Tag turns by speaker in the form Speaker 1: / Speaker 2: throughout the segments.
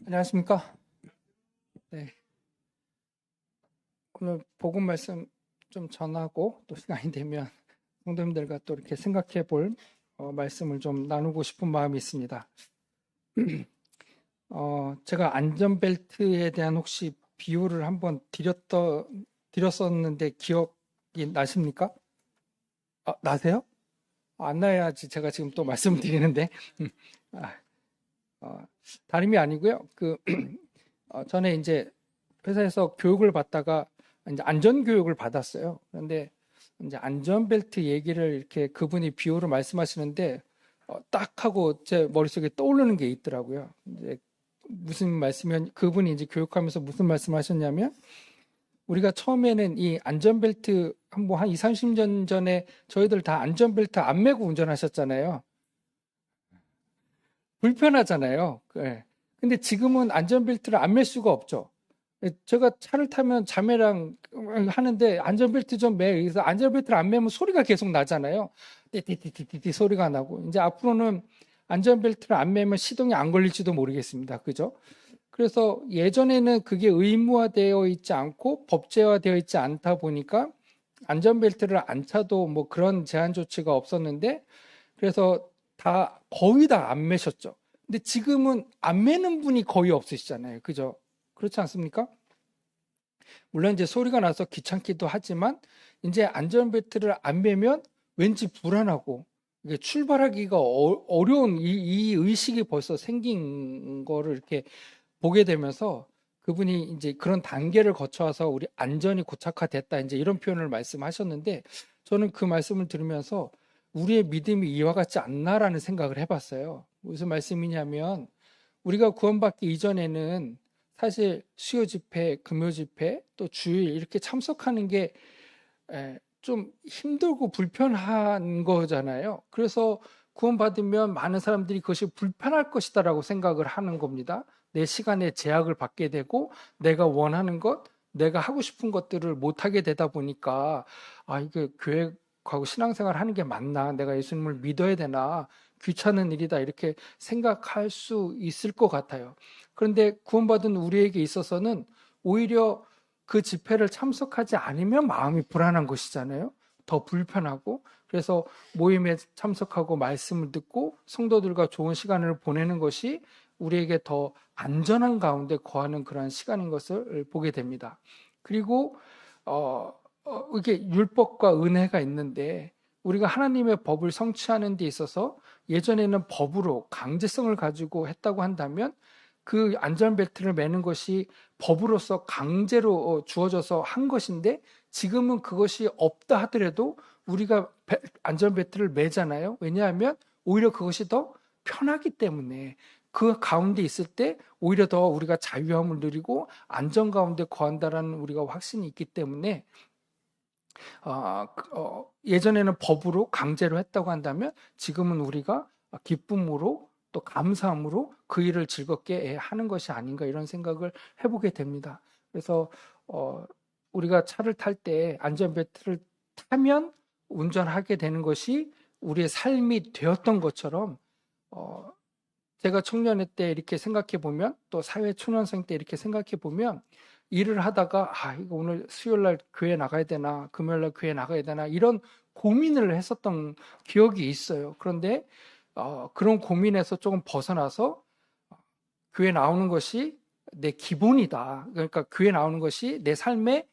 Speaker 1: 안녕하십니까? 네, 오늘 복음 말씀 좀 전하고 또 시간이 되면 성도님들과 또 이렇게 생각해 볼 말씀을 좀 나누고 싶은 마음이 있습니다. 제가 안전벨트에 대한 혹시 비유를 한번 드렸었는데 기억이 나십니까? 나세요? 안 나야지 제가 지금 또 말씀을 드리는데 아, 어, 다름이 아니고요. 전에 이제 회사에서 교육을 받다가 이제 안전 교육을 받았어요. 그런데 이제 안전벨트 얘기를 이렇게 그분이 비유로 말씀하시는데 딱 하고 제 머릿속에 떠오르는 게 있더라고요. 이제 무슨 말씀이 그분이 이제 교육하면서 무슨 말씀하셨냐면 우리가 처음에는 이 안전벨트 한 2, 30년 전에 저희들 다 안전벨트 안 매고 운전하셨잖아요. 불편하잖아요. 예. 근데 지금은 안전벨트를 안 맬 수가 없죠. 제가 차를 타면 자매랑 하는데 안전벨트 좀 매. 그래서 안전벨트를 안 매면 소리가 계속 나잖아요. 띠띠띠띠띠 소리가 나고. 이제 앞으로는 안전벨트를 안 매면 시동이 안 걸릴지도 모르겠습니다. 그죠? 그래서 예전에는 그게 의무화되어 있지 않고 법제화되어 있지 않다 보니까 안전벨트를 안 차도 뭐 그런 제한 조치가 없었는데 그래서 거의 다 안 매셨죠. 근데 지금은 안 매는 분이 거의 없으시잖아요. 그죠? 그렇지 않습니까? 물론 이제 소리가 나서 귀찮기도 하지만 이제 안전벨트를 안 매면 왠지 불안하고 이게 출발하기가 어려운 이 의식이 벌써 생긴 거를 이렇게 보게 되면서 그분이 이제 그런 단계를 거쳐서 우리 안전이 고착화됐다 이제 이런 표현을 말씀하셨는데 저는 그 말씀을 들으면서 우리의 믿음이 이와 같지 않나라는 생각을 해봤어요. 무슨 말씀이냐면 우리가 구원받기 이전에는 사실 수요 집회, 금요 집회, 또 주일 이렇게 참석하는 게 좀 힘들고 불편한 거잖아요. 그래서 구원받으면 많은 사람들이 그것이 불편할 것이다라고 생각을 하는 겁니다. 내 시간에 제약을 받게 되고 내가 원하는 것, 내가 하고 싶은 것들을 못 하게 되다 보니까 이게 교회 가고 신앙생활 하는 게 맞나? 내가 예수님을 믿어야 되나? 귀찮은 일이다 이렇게 생각할 수 있을 것 같아요. 그런데 구원받은 우리에게 있어서는 오히려 그 집회를 참석하지 않으면 마음이 불안한 것이잖아요. 더 불편하고 그래서 모임에 참석하고 말씀을 듣고 성도들과 좋은 시간을 보내는 것이 우리에게 더 안전한 가운데 거하는 그런 시간인 것을 보게 됩니다. 그리고 이게 율법과 은혜가 있는데 우리가 하나님의 법을 성취하는 데 있어서 예전에는 법으로 강제성을 가지고 했다고 한다면 그 안전벨트를 매는 것이 법으로서 강제로 주어져서 한 것인데 지금은 그것이 없다 하더라도 우리가 안전벨트를 매잖아요. 왜냐하면 오히려 그것이 더 편하기 때문에 그 가운데 있을 때 오히려 더 우리가 자유함을 누리고 안전 가운데 거한다라는 우리가 확신이 있기 때문에 예전에는 법으로 강제로 했다고 한다면 지금은 우리가 기쁨으로 또 감사함으로 그 일을 즐겁게 하는 것이 아닌가 이런 생각을 해보게 됩니다. 그래서 우리가 차를 탈 때 안전벨트를 타면 운전하게 되는 것이 우리의 삶이 되었던 것처럼 어, 제가 청년회 때 이렇게 생각해 보면 또 사회 초년생 때 이렇게 생각해 보면 일을 하다가 이거 오늘 수요일 날 교회 나가야 되나 금요일 날 교회 나가야 되나 이런 고민을 했었던 기억이 있어요. 그런데 그런 고민에서 조금 벗어나서 교회 나오는 것이 내 기본이다. 그러니까 교회 나오는 것이 내 삶에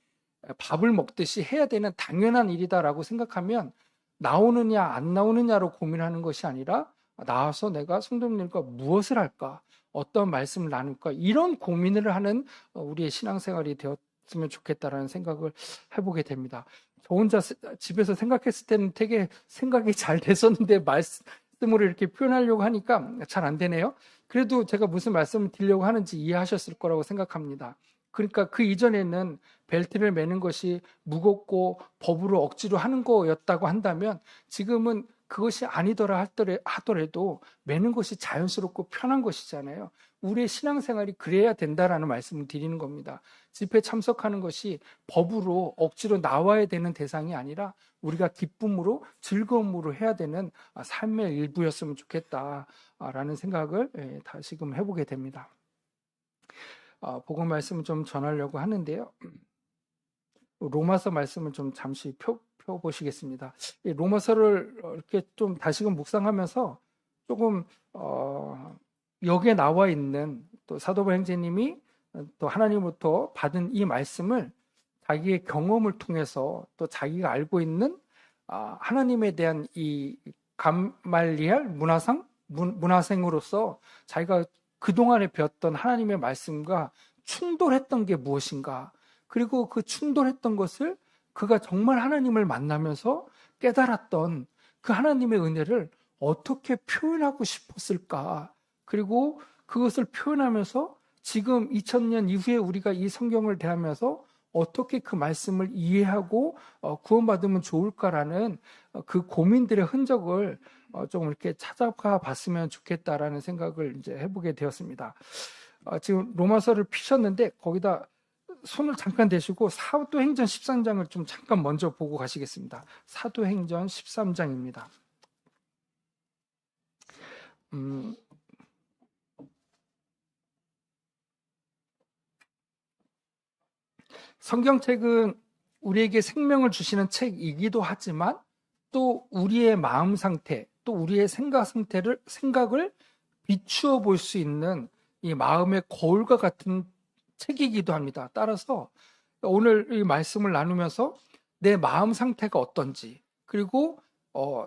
Speaker 1: 밥을 먹듯이 해야 되는 당연한 일이다라고 생각하면 나오느냐 안 나오느냐로 고민하는 것이 아니라 나와서 내가 성도님들과 무엇을 할까? 어떤 말씀을 나눌까? 이런 고민을 하는 우리의 신앙생활이 되었으면 좋겠다라는 생각을 해보게 됩니다. 저 혼자 집에서 생각했을 때는 되게 생각이 잘 됐었는데 말씀으로 이렇게 표현하려고 하니까 잘 안 되네요. 그래도 제가 무슨 말씀을 드리려고 하는지 이해하셨을 거라고 생각합니다. 그러니까 그 이전에는 벨트를 매는 것이 무겁고 법으로 억지로 하는 거였다고 한다면 지금은 그것이 아니더라 하더라도 매는 것이 자연스럽고 편한 것이잖아요. 우리의 신앙생활이 그래야 된다라는 말씀을 드리는 겁니다. 집회 참석하는 것이 법으로 억지로 나와야 되는 대상이 아니라 우리가 기쁨으로 즐거움으로 해야 되는 삶의 일부였으면 좋겠다라는 생각을 다시금 해보게 됩니다. 복음 말씀을 좀 전하려고 하는데요. 로마서 말씀을 좀 잠시 펴보시겠습니다. 이 로마서를 이렇게 좀 다시금 묵상하면서 조금 여기에 나와 있는 또 사도바 형제님이 또 하나님으로부터 받은 이 말씀을 자기의 경험을 통해서 또 자기가 알고 있는 하나님에 대한 이 감말리알 문화생으로서 자기가 그동안에 배웠던 하나님의 말씀과 충돌했던 게 무엇인가, 그리고 그 충돌했던 것을 그가 정말 하나님을 만나면서 깨달았던 그 하나님의 은혜를 어떻게 표현하고 싶었을까, 그리고 그것을 표현하면서 지금 2000년 이후에 우리가 이 성경을 대하면서 어떻게 그 말씀을 이해하고 구원받으면 좋을까라는 그 고민들의 흔적을 좀 이렇게 찾아가 봤으면 좋겠다라는 생각을 이제 해보게 되었습니다. 지금 로마서를 피셨는데 거기다 손을 잠깐 대시고 사도행전 13장을 좀 잠깐 먼저 보고 가시겠습니다. 사도행전 13장입니다. 성경책은 우리에게 생명을 주시는 책이기도 하지만 또 우리의 마음 상태, 또 우리의 생각을 비추어 볼 수 있는 이 마음의 거울과 같은 책이기도 합니다. 따라서 오늘 이 말씀을 나누면서 내 마음 상태가 어떤지, 그리고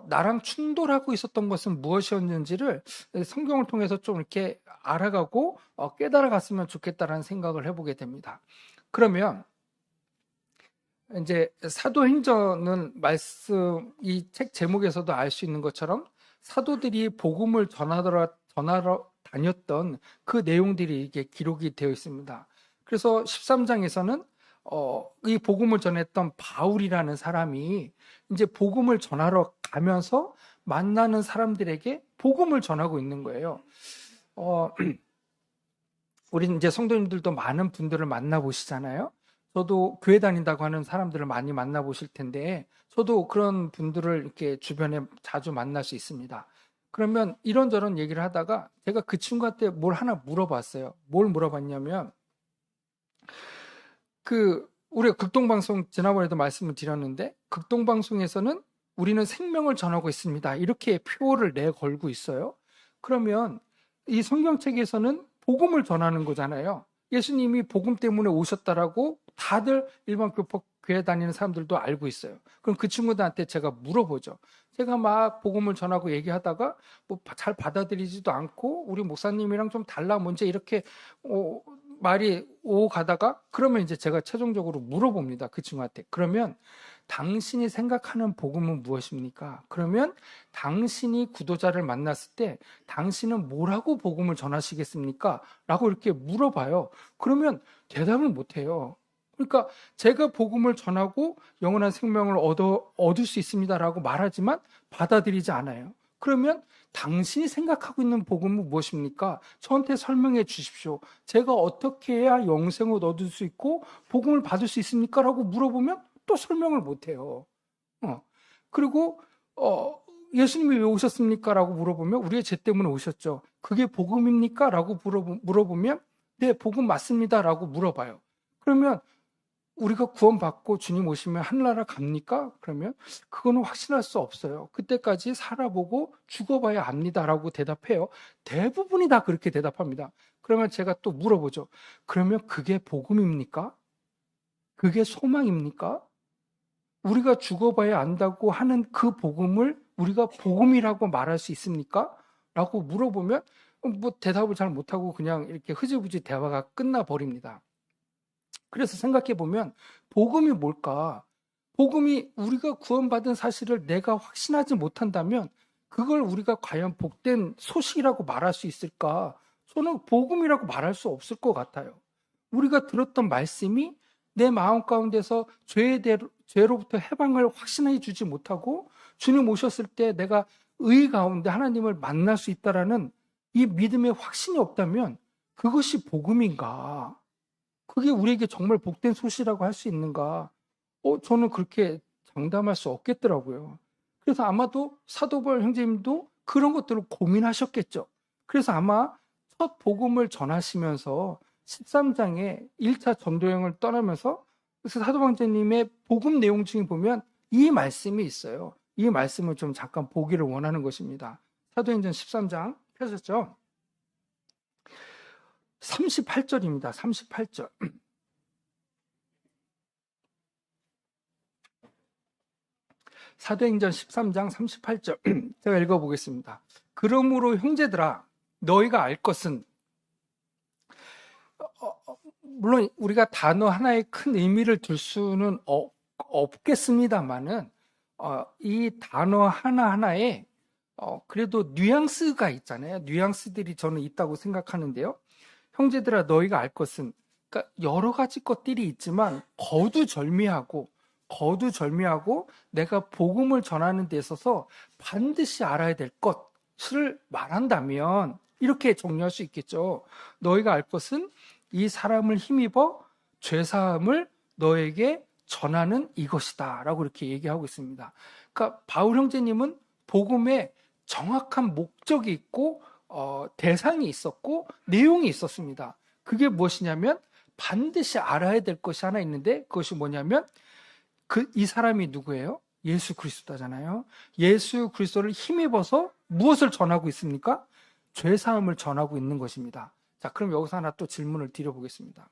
Speaker 1: 나랑 충돌하고 있었던 것은 무엇이었는지를 성경을 통해서 좀 이렇게 알아가고 깨달아갔으면 좋겠다라는 생각을 해보게 됩니다. 그러면 이제 사도행전은 말씀 이 책 제목에서도 알 수 있는 것처럼 사도들이 복음을 전하러 다녔던 그 내용들이 이게 기록이 되어 있습니다. 그래서 13장에서는 이 복음을 전했던 바울이라는 사람이 이제 복음을 전하러 가면서 만나는 사람들에게 복음을 전하고 있는 거예요. 우리 이제 성도님들도 많은 분들을 만나보시잖아요. 저도 교회 다닌다고 하는 사람들을 많이 만나보실 텐데, 저도 그런 분들을 이렇게 주변에 자주 만날 수 있습니다. 그러면 이런저런 얘기를 하다가 제가 그 친구한테 뭘 하나 물어봤어요. 뭘 물어봤냐면, 우리가 극동방송 지난번에도 말씀을 드렸는데, 극동방송에서는 우리는 생명을 전하고 있습니다. 이렇게 표어를 내걸고 있어요. 그러면 이 성경책에서는 복음을 전하는 거잖아요. 예수님이 복음 때문에 오셨다라고 다들 일반 교회 다니는 사람들도 알고 있어요. 그럼 그 친구들한테 제가 물어보죠. 제가 막 복음을 전하고 얘기하다가 뭐 잘 받아들이지도 않고 우리 목사님이랑 좀 달라 뭔지 이렇게 말이 오가다가 그러면 이제 제가 최종적으로 물어봅니다. 그 친구한테. 그러면 당신이 생각하는 복음은 무엇입니까? 그러면 당신이 구도자를 만났을 때 당신은 뭐라고 복음을 전하시겠습니까? 라고 이렇게 물어봐요. 그러면 대답을 못해요. 그러니까 제가 복음을 전하고 영원한 생명을 얻을 수 있습니다라고 말하지만 받아들이지 않아요. 그러면 당신이 생각하고 있는 복음은 무엇입니까? 저한테 설명해 주십시오. 제가 어떻게 해야 영생을 얻을 수 있고 복음을 받을 수 있습니까? 라고 물어보면 또 설명을 못해요. 그리고 예수님이 왜 오셨습니까? 라고 물어보면 우리의 죄 때문에 오셨죠. 그게 복음입니까? 라고 물어보면 네, 복음 맞습니다. 라고 물어봐요. 그러면 우리가 구원받고 주님 오시면 하늘나라 갑니까? 그러면 그거는 확신할 수 없어요. 그때까지 살아보고 죽어봐야 압니다라고 대답해요. 대부분이 다 그렇게 대답합니다. 그러면 제가 또 물어보죠. 그러면 그게 복음입니까? 그게 소망입니까? 우리가 죽어봐야 안다고 하는 그 복음을 우리가 복음이라고 말할 수 있습니까? 라고 물어보면 뭐 대답을 잘 못하고 그냥 이렇게 흐지부지 대화가 끝나버립니다. 그래서 생각해 보면 복음이 뭘까? 복음이 우리가 구원받은 사실을 내가 확신하지 못한다면 그걸 우리가 과연 복된 소식이라고 말할 수 있을까? 저는 복음이라고 말할 수 없을 것 같아요. 우리가 들었던 말씀이 내 마음 가운데서 죄로부터 해방을 확신해 주지 못하고 주님 오셨을 때 내가 의 가운데 하나님을 만날 수 있다라는 이 믿음의 확신이 없다면 그것이 복음인가? 그게 우리에게 정말 복된 소식이라고 할 수 있는가? 저는 그렇게 장담할 수 없겠더라고요. 그래서 아마도 사도벌 형제님도 그런 것들을 고민하셨겠죠. 그래서 아마 첫 복음을 전하시면서 13장에 1차 전도여행을 떠나면서 그래서 사도방제님의 복음 내용 중에 보면 이 말씀이 있어요. 이 말씀을 좀 잠깐 보기를 원하는 것입니다. 사도행전 13장 펴셨죠? 38절입니다. 38절. 사도행전 13장 38절. 제가 읽어보겠습니다. 그러므로 형제들아 너희가 알 것은 물론 우리가 단어 하나에 큰 의미를 둘 수는 없겠습니다만은 이 단어 하나하나에 그래도 뉘앙스가 있잖아요. 뉘앙스들이 저는 있다고 생각하는데요. 형제들아 너희가 알 것은 그러니까 여러 가지 것들이 있지만 거두절미하고 내가 복음을 전하는 데 있어서 반드시 알아야 될 것을 말한다면 이렇게 정리할 수 있겠죠. 너희가 알 것은 이 사람을 힘입어 죄사함을 너에게 전하는 이것이다 라고 이렇게 얘기하고 있습니다. 그러니까 바울 형제님은 복음에 정확한 목적이 있고 대상이 있었고 내용이 있었습니다. 그게 무엇이냐면 반드시 알아야 될 것이 하나 있는데 그것이 뭐냐면 이 사람이 누구예요? 예수 그리스도잖아요. 예수 그리스도를 힘입어서 무엇을 전하고 있습니까? 죄사함을 전하고 있는 것입니다. 자, 그럼 여기서 하나 또 질문을 드려보겠습니다.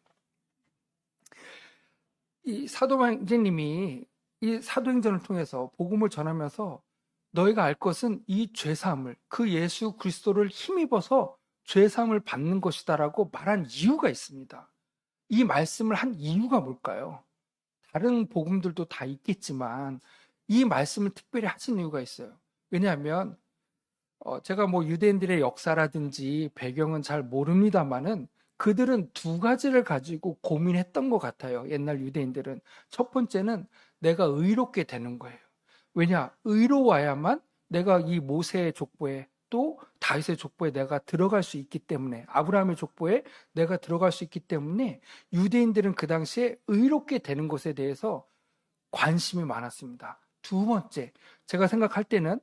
Speaker 1: 이 사도행전님이 이 사도행전을 통해서 복음을 전하면서 너희가 알 것은 이 죄사함을 그 예수 그리스도를 힘입어서 죄사함을 받는 것이다라고 말한 이유가 있습니다. 이 말씀을 한 이유가 뭘까요? 다른 복음들도 다 있겠지만 이 말씀을 특별히 하신 이유가 있어요. 왜냐하면 제가 뭐 유대인들의 역사라든지 배경은 잘 모릅니다만은 그들은 두 가지를 가지고 고민했던 것 같아요. 옛날 유대인들은. 첫 번째는 내가 의롭게 되는 거예요. 왜냐? 의로워야만 내가 이 모세의 족보에 또 다윗의 족보에 내가 들어갈 수 있기 때문에 아브라함의 족보에 내가 들어갈 수 있기 때문에 유대인들은 그 당시에 의롭게 되는 것에 대해서 관심이 많았습니다. 두 번째, 제가 생각할 때는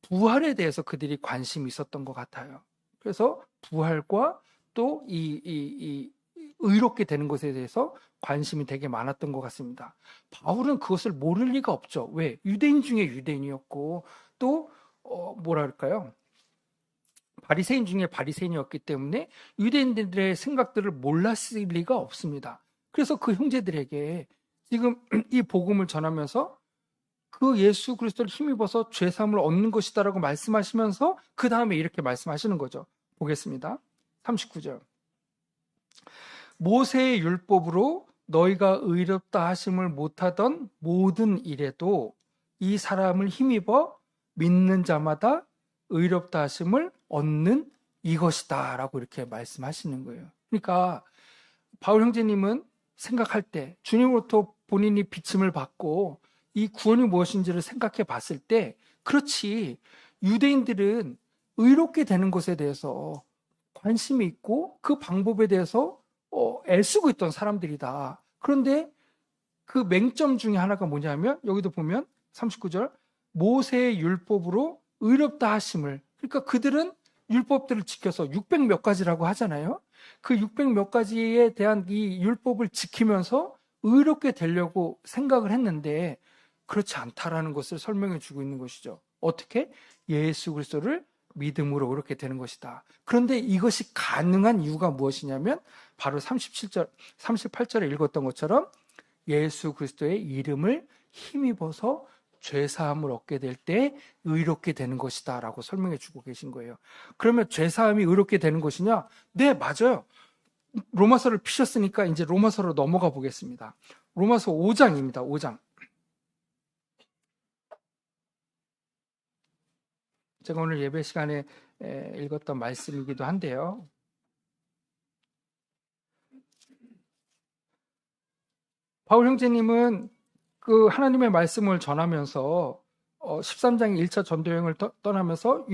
Speaker 1: 부활에 대해서 그들이 관심이 있었던 것 같아요. 그래서 부활과 또 이 의롭게 되는 것에 대해서 관심이 되게 많았던 것 같습니다. 바울은 그것을 모를 리가 없죠. 왜? 유대인 중에 유대인이었고 또 뭐랄까요? 바리새인 중에 바리새인이었기 때문에 유대인들의 생각들을 몰랐을 리가 없습니다. 그래서 그 형제들에게 지금 이 복음을 전하면서 그 예수 그리스도를 힘입어서 죄사함을 얻는 것이다라고 말씀하시면서 그 다음에 이렇게 말씀하시는 거죠. 보겠습니다. 39절. 모세의 율법으로 너희가 의롭다 하심을 못하던 모든 일에도 이 사람을 힘입어 믿는 자마다 의롭다 하심을 얻는 이것이다 라고 이렇게 말씀하시는 거예요. 그러니까 바울 형제님은 생각할 때 주님으로부터 본인이 비침을 받고 이 구원이 무엇인지를 생각해 봤을 때 그렇지 유대인들은 의롭게 되는 것에 대해서 관심이 있고 그 방법에 대해서 애쓰고 있던 사람들이다. 그런데 그 맹점 중에 하나가 뭐냐면 여기도 보면 39절 모세의 율법으로 의롭다 하심을 그러니까 그들은 율법들을 지켜서 600 몇 가지라고 하잖아요. 그 600 몇 가지에 대한 이 율법을 지키면서 의롭게 되려고 생각을 했는데 그렇지 않다라는 것을 설명해 주고 있는 것이죠. 어떻게? 예수 그리스도를 믿음으로 그렇게 되는 것이다. 그런데 이것이 가능한 이유가 무엇이냐면 바로 37절, 38절에 읽었던 것처럼 예수 그리스도의 이름을 힘입어서 죄사함을 얻게 될 때 의롭게 되는 것이다 라고 설명해 주고 계신 거예요. 그러면 죄사함이 의롭게 되는 것이냐? 네, 맞아요. 로마서를 피셨으니까 이제 로마서로 넘어가 보겠습니다. 로마서 5장입니다. 5장. 제가 오늘 예배 시간에 읽었던 말씀이기도 한데요. 바울 형제님은 그 하나님의 말씀을 전하면서 13장의 1차 전도여행을 떠나면서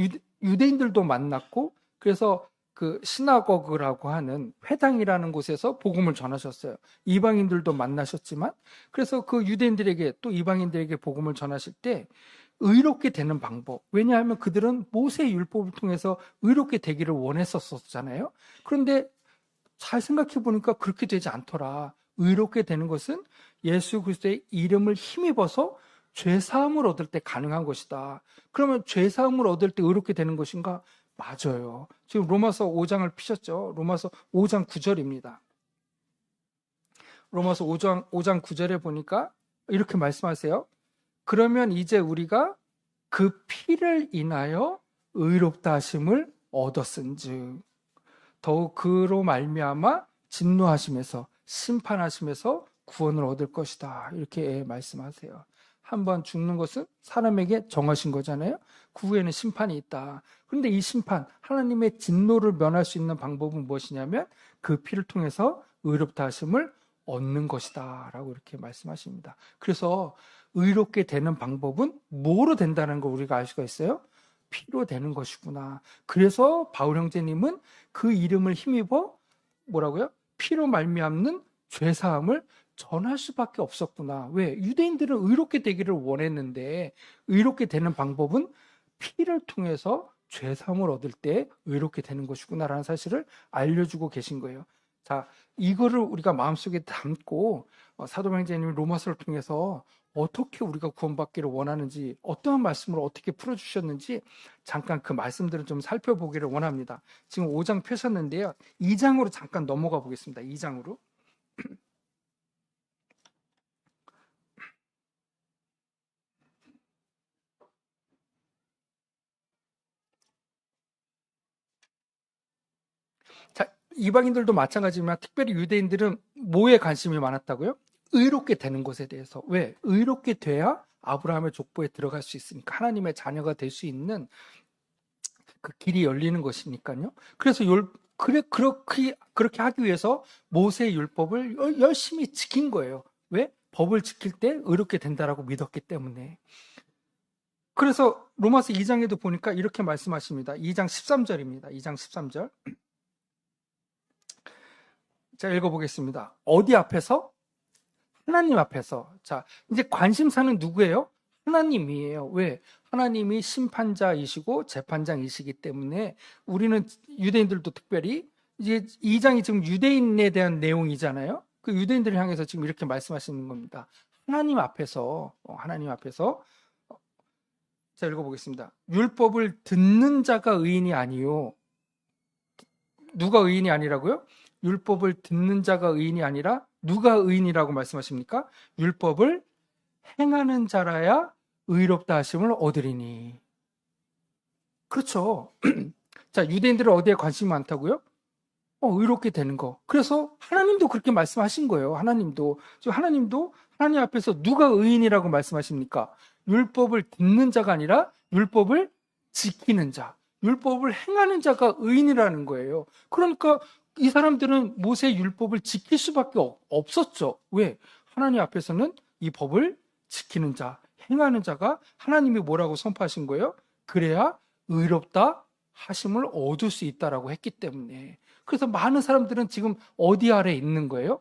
Speaker 1: 유대인들도 만났고 그래서 그 시나고그라고 하는 회당이라는 곳에서 복음을 전하셨어요. 이방인들도 만나셨지만 그래서 그 유대인들에게 또 이방인들에게 복음을 전하실 때 의롭게 되는 방법. 왜냐하면 그들은 모세의 율법을 통해서 의롭게 되기를 원했었잖아요. 그런데 잘 생각해 보니까 그렇게 되지 않더라. 의롭게 되는 것은 예수 그리스도의 이름을 힘입어서 죄 사함을 얻을 때 가능한 것이다. 그러면 죄 사함을 얻을 때 의롭게 되는 것인가? 맞아요. 지금 로마서 5장을 피셨죠. 로마서 5장 9절입니다. 로마서 5장 9절에 보니까 이렇게 말씀하세요. 그러면 이제 우리가 그 피를 인하여 의롭다 하심을 얻었은즉 더욱 그로 말미암아 진노하심에서 심판하심에서 구원을 얻을 것이다. 이렇게 말씀하세요. 한번 죽는 것은 사람에게 정하신 거잖아요. 그 후에는 심판이 있다. 그런데 이 심판, 하나님의 진노를 면할 수 있는 방법은 무엇이냐면 그 피를 통해서 의롭다 하심을 얻는 것이다 라고 이렇게 말씀하십니다. 그래서 의롭게 되는 방법은 뭐로 된다는 걸 우리가 알 수가 있어요? 피로 되는 것이구나. 그래서 바울 형제님은 그 이름을 힘입어 뭐라고요? 피로 말미암는 죄사함을 전할 수밖에 없었구나. 왜? 유대인들은 의롭게 되기를 원했는데 의롭게 되는 방법은 피를 통해서 죄사함을 얻을 때 의롭게 되는 것이구나라는 사실을 알려주고 계신 거예요. 자, 이거를 우리가 마음속에 담고 사도 형제님이 로마서를 통해서 어떻게 우리가 구원받기를 원하는지, 어떠한 말씀을 어떻게 풀어주셨는지 잠깐 그 말씀들을 좀 살펴보기를 원합니다. 지금 5장 펴셨는데요. 2장으로 잠깐 넘어가 보겠습니다. 2장으로. 자, 이방인들도 마찬가지지만 특별히 유대인들은 뭐에 관심이 많았다고요? 의롭게 되는 것에 대해서. 왜? 의롭게 돼야 아브라함의 족보에 들어갈 수 있으니까, 하나님의 자녀가 될 수 있는 그 길이 열리는 것이니까요. 그래서 그렇게 하기 위해서 모세의 율법을 열심히 지킨 거예요. 왜? 법을 지킬 때 의롭게 된다라고 믿었기 때문에. 그래서 로마서 2장에도 보니까 이렇게 말씀하십니다. 2장 13절입니다. 2장 13절. 자, 읽어보겠습니다. 어디 앞에서? 하나님 앞에서. 자, 이제 관심사는 누구예요? 하나님이에요. 왜? 하나님이 심판자이시고 재판장이시기 때문에 우리는 유대인들도 특별히 이제 2장이 지금 유대인에 대한 내용이잖아요. 그 유대인들을 향해서 지금 이렇게 말씀하시는 겁니다. 하나님 앞에서 자, 읽어보겠습니다. 율법을 듣는 자가 의인이 아니요. 누가 의인이 아니라고요? 율법을 듣는 자가 의인이 아니라 누가 의인이라고 말씀하십니까? 율법을 행하는 자라야 의롭다 하심을 얻으리니. 그렇죠. 자, 유대인들은 어디에 관심이 많다고요? 의롭게 되는 거. 그래서 하나님도 그렇게 말씀하신 거예요. 하나님도 하나님 앞에서 누가 의인이라고 말씀하십니까? 율법을 듣는 자가 아니라 율법을 지키는 자, 율법을 행하는 자가 의인이라는 거예요. 그러니까 이 사람들은 모세의 율법을 지킬 수밖에 없었죠. 왜? 하나님 앞에서는 이 법을 지키는 자, 행하는 자가 하나님이 뭐라고 선포하신 거예요? 그래야 의롭다 하심을 얻을 수 있다라고 했기 때문에. 그래서 많은 사람들은 지금 어디 아래에 있는 거예요?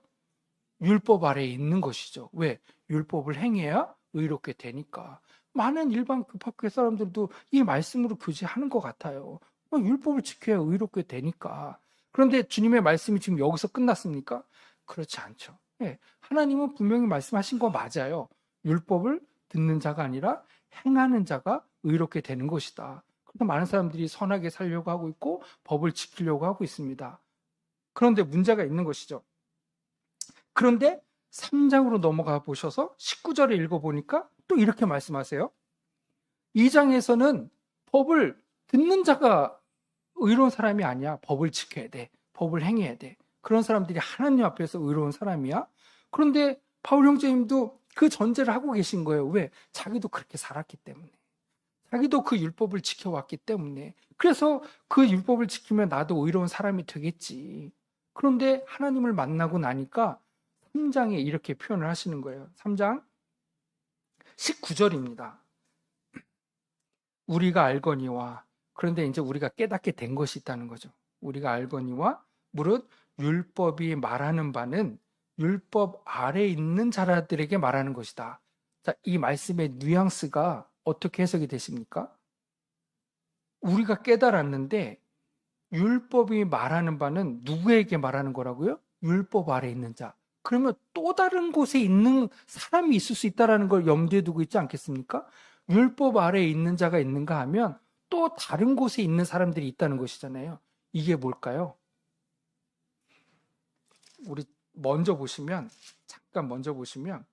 Speaker 1: 율법 아래에 있는 것이죠. 왜? 율법을 행해야 의롭게 되니까. 많은 일반 급학교의 사람들도 이 말씀으로 교제하는 것 같아요. 율법을 지켜야 의롭게 되니까. 그런데 주님의 말씀이 지금 여기서 끝났습니까? 그렇지 않죠. 네, 하나님은 분명히 말씀하신 거 맞아요. 율법을 듣는 자가 아니라 행하는 자가 의롭게 되는 것이다. 그래서 많은 사람들이 선하게 살려고 하고 있고 법을 지키려고 하고 있습니다. 그런데 문제가 있는 것이죠. 그런데 3장으로 넘어가 보셔서 19절을 읽어보니까 또 이렇게 말씀하세요. 2장에서는 법을 듣는 자가 의로운 사람이 아니야. 법을 지켜야 돼. 법을 행해야 돼. 그런 사람들이 하나님 앞에서 의로운 사람이야. 그런데 바울 형제님도 그 전제를 하고 계신 거예요. 왜? 자기도 그렇게 살았기 때문에. 자기도 그 율법을 지켜왔기 때문에. 그래서 그 율법을 지키면 나도 의로운 사람이 되겠지. 그런데 하나님을 만나고 나니까 3장에 이렇게 표현을 하시는 거예요. 3장 19절입니다. 우리가 알거니와, 그런데 이제 우리가 깨닫게 된 것이 있다는 거죠. 우리가 알거니와 무릇 율법이 말하는 바는 율법 아래 있는 자들에게 말하는 것이다. 자, 이 말씀의 뉘앙스가 어떻게 해석이 되십니까? 우리가 깨달았는데 율법이 말하는 바는 누구에게 말하는 거라고요? 율법 아래 있는 자. 그러면 또 다른 곳에 있는 사람이 있을 수 있다는 걸 염두에 두고 있지 않겠습니까? 율법 아래에 있는 자가 있는가 하면 또 다른 곳에 있는 사람들이 있다는 것이잖아요. 이게 뭘까요? 우리 잠깐 먼저 보시면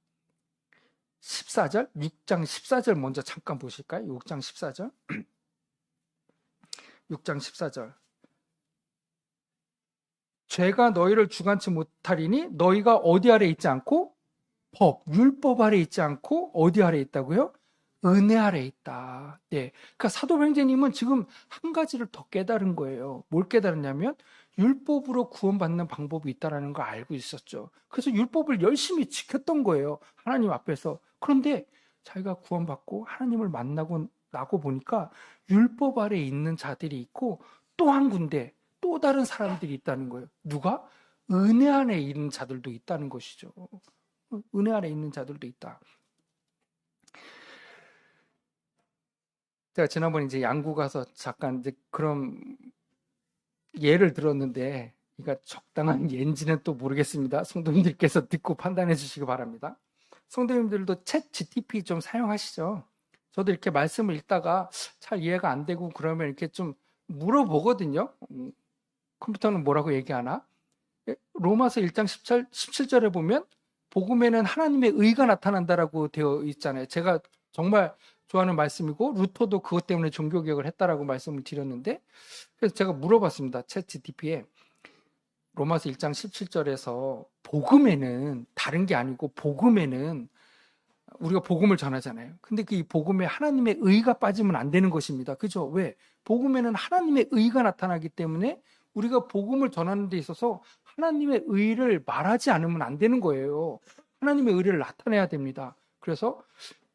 Speaker 1: 14절, 6장 14절 먼저 잠깐 보실까요? 6장 14절. 6장 14절. 죄가 너희를 주관치 못하리니 너희가 어디 아래 있지 않고 율법 아래 있지 않고 어디 아래 있다고요? 은혜 아래 있다. 네. 그러니까 사도 형제님은 지금 한 가지를 더 깨달은 거예요. 뭘 깨달았냐면 율법으로 구원받는 방법이 있다는 걸 알고 있었죠. 그래서 율법을 열심히 지켰던 거예요. 하나님 앞에서. 그런데 자기가 구원받고 하나님을 만나고 나고 보니까 율법 아래 있는 자들이 있고 또 한 군데 또 다른 사람들이 있다는 거예요. 누가? 은혜 안에 있는 자들도 있다는 것이죠. 은혜 안에 있는 자들도 있다. 제가 지난번에 이제 양구 가서 잠깐 이제 그런 예를 들었는데, 그러니까 적당한 예인지는 또 모르겠습니다. 성도님들께서 듣고 판단해 주시기 바랍니다. 성도님들도 챗 GTP 좀 사용하시죠? 저도 이렇게 말씀을 읽다가 잘 이해가 안 되고 그러면 이렇게 좀 물어보거든요. 컴퓨터는 뭐라고 얘기하나? 로마서 1장 17절에 보면 복음에는 하나님의 의가 나타난다라고 되어 있잖아요. 제가 정말 좋아하는 말씀이고 루터도 그것 때문에 종교개혁을 했다라고 말씀을 드렸는데, 그래서 제가 물어봤습니다. 챗 GTP에 로마서 1장 17절에서 복음에는 다른 게 아니고 복음에는 우리가 복음을 전하잖아요. 근데 그 이 복음에 하나님의 의가 빠지면 안 되는 것입니다. 그죠? 왜? 복음에는 하나님의 의가 나타나기 때문에 우리가 복음을 전하는 데 있어서 하나님의 의를 말하지 않으면 안 되는 거예요. 하나님의 의를 나타내야 됩니다. 그래서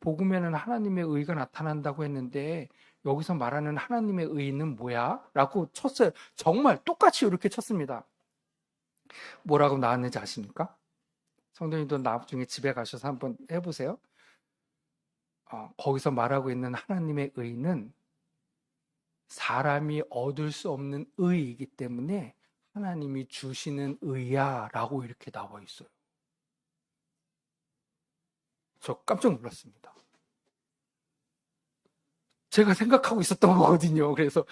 Speaker 1: 복음에는 하나님의 의가 나타난다고 했는데 여기서 말하는 하나님의 의는 뭐야? 라고 쳤어요. 정말 똑같이 이렇게 쳤습니다. 뭐라고 나왔는지 아십니까? 성도님도 나중에 집에 가셔서 한번 해보세요. 거기서 말하고 있는 하나님의 의는 사람이 얻을 수 없는 의이기 때문에 하나님이 주시는 의야 라고 이렇게 나와 있어요. 저 깜짝 놀랐습니다. 제가 생각하고 있었던 거거든요. 그래서